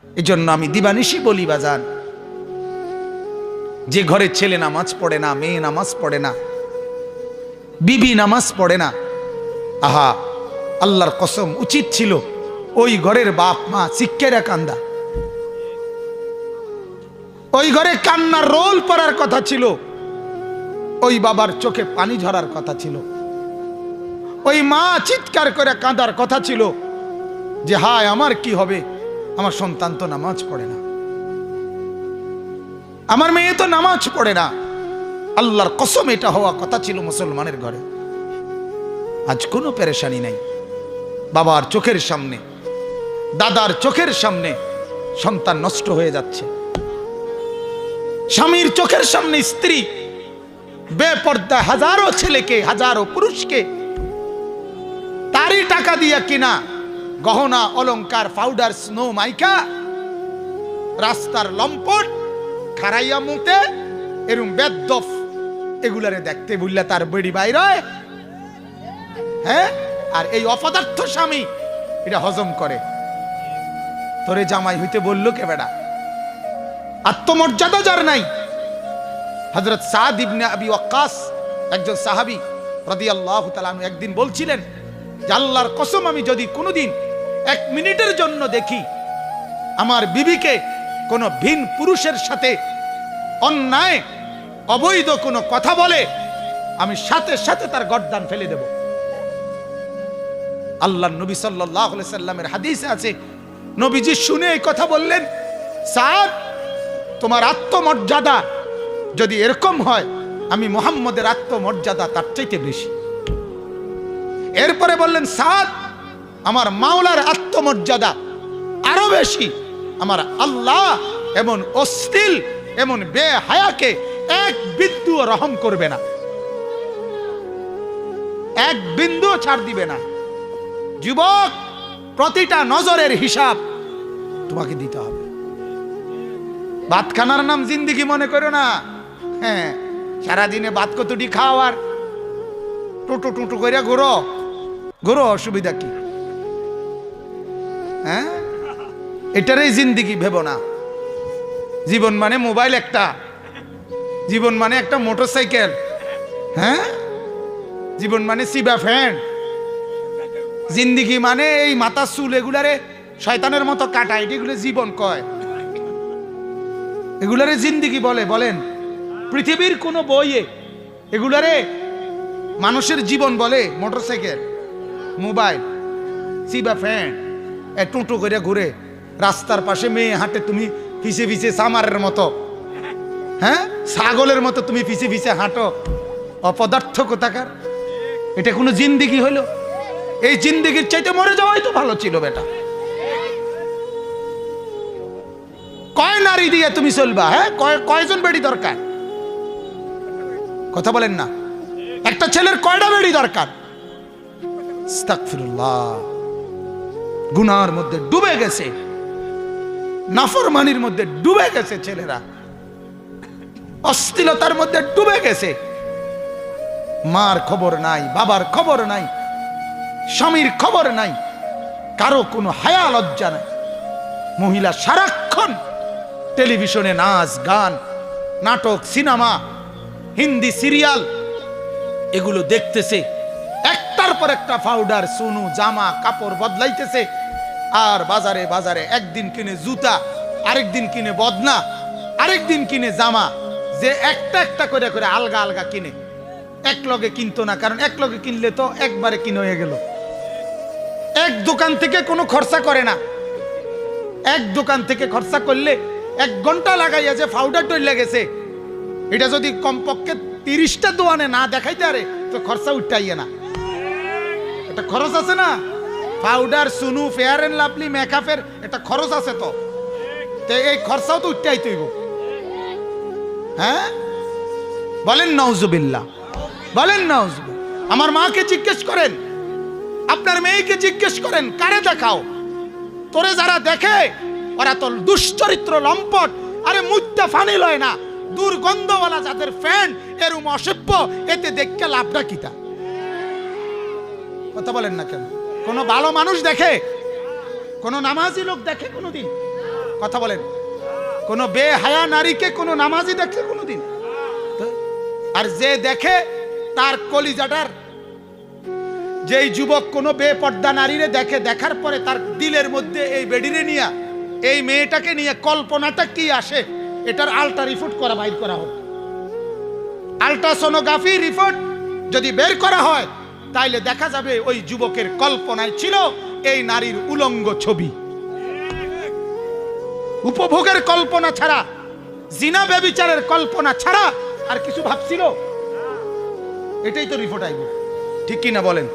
এজন্য আমি দিবানিশি বলি বাজান, যে ঘরে ছেলে নামাজ পড়ে না, মেয়ে নামাজ পড়ে না, বিবি নামাজ পড়ে না, আহা আল্লাহর কসম উচিত ছিল ওই ঘরের বাপ মা শিক্ষেরা কান্দা, ওই ঘরে কান্নার রোল পড়ার কথা ছিল, ওই বাবার চোখে পানি ঝরার কথা ছিল, ওই মা চিৎকার করে কাঁদার কথা ছিল যে হায় আমার কি হবে, আমার সন্তান তো নামাজ পড়ে না, আমার মেয়ে তো নামাজ পড়ে না। আল্লাহর কসম এটা হওয়া কথা ছিল মুসলমানের ঘরে। আজ কোনো পেরেশানি নাই। বাবার চোখের সামনে, দাদার চোখের সামনে সন্তান নষ্ট হয়ে যাচ্ছে, স্বামীর চোখের সামনে স্ত্রী বেপর্দা হাজারো ছেলেকে, হাজারো পুরুষকে তারই টাকা দিয়া কিনা গহনা অলংকার পাউডার স্নো মাইকা রাস্তার লম্পট খারাইয়া মুতে এরম বেদফ এগুলারে দেখতে বুঝলা তার বেড়ি বাইরে, হ্যাঁ, আর এই অপদার্থ স্বামী এটা হজম করে। তোরে জামাই হইতে বললো কে বেড়া? আত্মমর্যাদা যার নাই। হযরত সাদ ইবনে আবি ওয়াক্কাস একজন সাহাবী রাদিয়াল্লাহু তাআলা আনহু একদিন বলছিলেন যে আল্লাহর কসম আমি যদি কোনোদিন 1 মিনিটের জন্য দেখি আমার বিবিকে কোনো ভিন পুরুষের সাথে অন্যায় অবৈধ কোনো কথা বলে, আমি সাথে সাথে তার গর্দান ফেলে দেব। আল্লাহর নবী সাল্লাল্লাহু আলাইহি সাল্লামের হাদিসে আছে, নবীজি শুনে এই কথা বললেন, সাদ তোমার আত্মমর্যাদা যদি এরকম হয়, আমি মুহাম্মদের আত্মমর্যাদা তার চাইতে বেশি। এরপরে বললেন, সাদ আমার মাওলার আত্মমর্যাদা আরো বেশি, আমার আল্লাহ এমন অশ্লীল এমন বেহায়াকে এক বিন্দু রহম করবে না, এক বিন্দু ছাড় দিবে না। যুবক, প্রতিটা নজরের হিসাব তোমাকে দিতে হবে। ভাত খানার নাম জিন্দিগি মনে করো না। হ্যাঁ, সারাদিনে ভাত কতটি খাও আর টুটু টুটু করে ঘুরো ঘুরো, অসুবিধা কি? হ্যাঁ, এটারই জিন্দিগি ভেবো না। জীবন মানে মোবাইল একটা, জীবন মানে একটা মোটরসাইকেল, হ্যাঁ, জীবন মানে সিবা ফ্যান, জিন্দিগি মানে এই মাথা চুল এগুলারে শয়তানের মতো কাটা, এগুলো জীবন কয়, এগুলারে জিন্দিগি বলে? বলেন পৃথিবীর কোন বইয়ে এগুলারে মানুষের জীবন বলে? মোটরসাইকেল, মোবাইল, সিবা ফ্যান, টুটু করে ঘুরে রাস্তার পাশে মেয়ে হাঁটে, তুমি পিছে পিছে সামারের মতো, হ্যাঁ, ছাগলের মতো তুমি পিছে পিছে হাঁটো, অপদার্থ কোথাকার। এটা কোনো জিন্দিগি হইল? এই জিন্দিগির চাইতে মরে যাওয়াই তো ভালো ছিল বেটা। কয় নারী দিয়ে তুমি চলবা? হ্যাঁ, কয়জন বেড়ি দরকার? কথা বলেন না। একটা ছেলের কয়টা বেড়ি দরকার? আস্তাগফিরুল্লাহ। গুনার মধ্যে ডুবে গেছে, নাফরমানির মধ্যে ডুবে গেছে ছেলেরা, অশ্লীলতার মধ্যে ডুবে গেছে। মার খবর নাই, বাবার খবর নাই, স্বামীর খবর নাই, কারো কোনো হায়া লজ্জা নাই। মহিলা সারাক্ষণ টেলিভিশনে নাচ গান, নাটক, সিনেমা, হিন্দি সিরিয়াল এগুলো দেখতেছে, একটার পর একটা পাউডার, সুনু, জামা কাপড় বদলাইতেছে। আর বাজারে বাজারে একদিন কিনে জুতা, আরেকদিন কিনে বদনা, আরেকদিন কিনে জামা, যে একটা একটা করে করে আলগা আলগা কিনে। এক লগে কিনতো না, কারণ এক লগে কিনলে তো একবারে কিনে হয়ে গেল। এক দোকান থেকে কোনো খরচা করে না, এক দোকান থেকে খরচা করলে 1 ঘন্টা লাগাইয়া যে পাউডার তৈরি গেছে, এটা যদি কমপক্ষে 30টা দোকানে না দেখাইতে আরে তো খরচা উঠাইয়ে না। এটা খরচ আছে না, পাউডার, সুনু, ফেয়ার এন্ড লাভলি, মেকআপের একটা খরচ আছে। তো এই খরচাও তো উঠাই তৈব। হ্যাঁ, বলেন নাউজুবিল্লাহ, বলেন নাউজুবিল্লাহ। আমার মাকে জিজ্ঞেস করেন, আপনার মেয়েকে জিজ্ঞেস করেন, কারে দেখাও? তোরে যারা দেখে ওরা তো দুশ্চরিত্র, লম্পট, আরে মুদ্দা ফানি লয় না, দুর্গন্ধওয়ালা যাদের ফ্যান, এরম অসভ্য, এতে দেখতে লাভটা কিটা? কথা বলেন না কেন? কোন ভালো মানুষ দেখে? কোন নামাজি লোক দেখে কোনদিন? কথা বলেন, কোন বেহায়া নারীকে কোন নামাজি দেখে কোনোদিন? আর যে দেখে তার কলিজাটার, যেই যুবক কোনো বেপর্দা নারীরে দেখে, দেখার পরে তার দিলের মধ্যে এই বেডিরে নিয়ে, এই মেয়েটাকে নিয়ে কল্পনাটা কি আসে, এটার আল্ট্রা রিপোর্ট করা বাইর করা হোক। আল্ট্রাসোনোগ্রাফি রিপোর্ট যদি বের করা হয়, তাইলে দেখা যাবে ওই যুবকের কল্পনায় ছিল এই নারীর উলঙ্গ ছবি। উপভোগের কল্পনা ছাড়া, জিনা ব্যভিচারের কল্পনা ছাড়া আর কিছু ভাবছিল? এটাই তো রিপোর্ট আইব, ঠিক কি না বলেন?